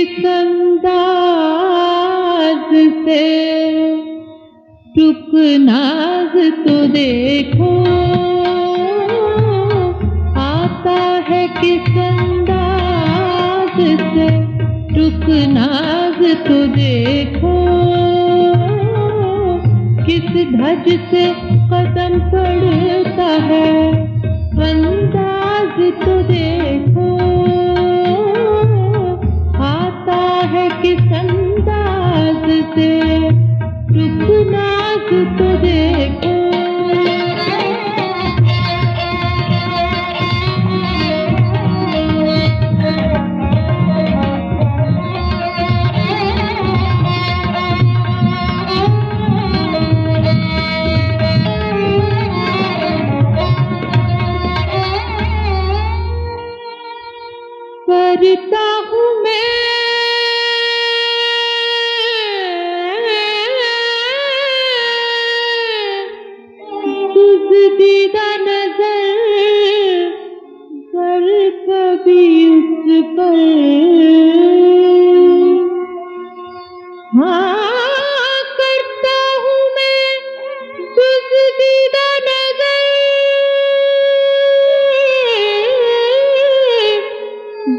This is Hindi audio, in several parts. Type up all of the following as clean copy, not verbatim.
किस अंदाज से टुकनाज तो देखो, आता है किस अंदाज से टुकनाज तो देखो, किस ढज से कदम पड़ता है अंदाज तो देखो, आता है किस अंदाज से टुकनाज तो देखो। करता हूँ मैं तुझदीदा नजर, कर कभी उस पर, हाँ करता हूँ मैं तुझदीदा नजर,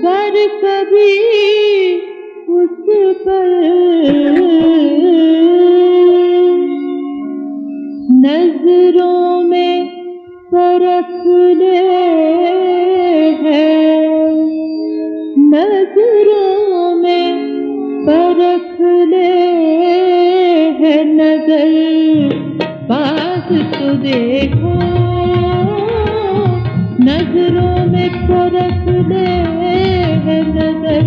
गर कभी उस पर, नजरों में परख ले है, नजरों में परख ले है नजर, पास तो देखो, नजरों में परख ले है नजर,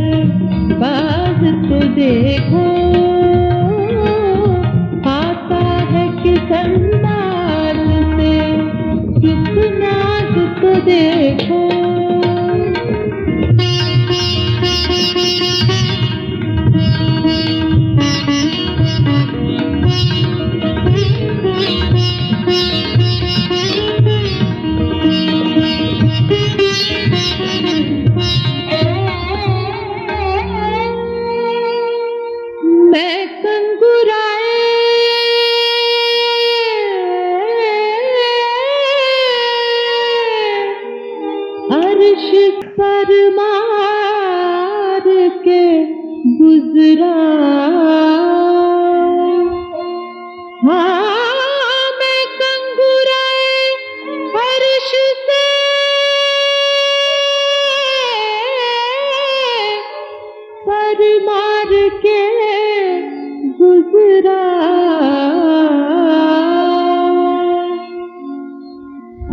पास तो देखो, आता है किस अंदाज से टुकनाज तो देखो। मैं कंगुराए अर्श पर मार के गुजरा, हाँ मैं कंगुराए अर्श से पर मार के गुजरा,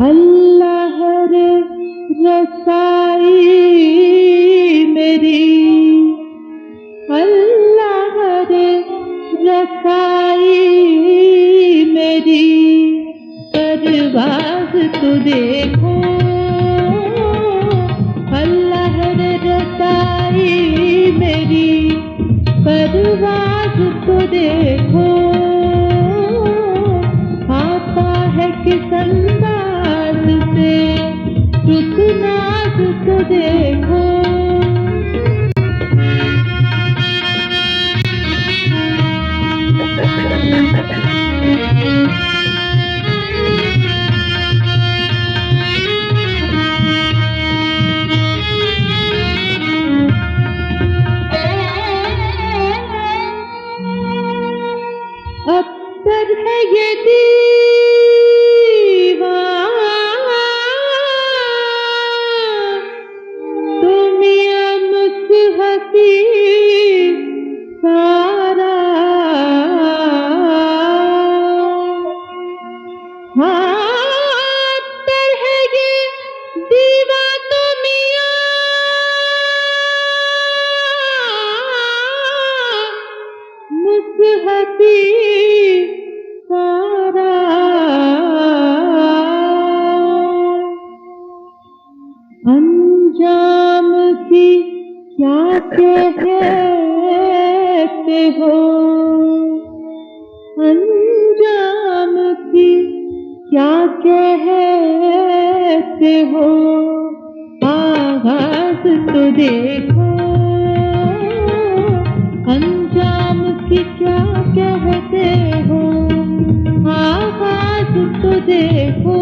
अल्लाह रे रसाई मेरी, अल्लाह रे रसाई मेरी, परवाज़ तो देखो, अल्लाह रे रसाई मेरी, परवाज़ तो देखो, आता है किस अंदाज से टुकनाज तो देखो। अख्तर है ये दीवाना, तुम या मुस्हफी सारा, हाँ अख्तर है ये दीवा तुम या मुस्हफी सारा, अंजाम की क्या कहते हो, अंजाम की क्या कहते हो, आगाज तो देखो, देखो,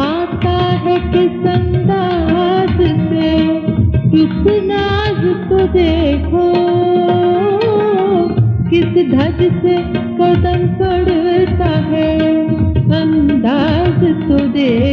आता है किस अंदाज से, किस नाज तो देखो, किस धज से कदम पड़ता है, अंदाज तो देखो।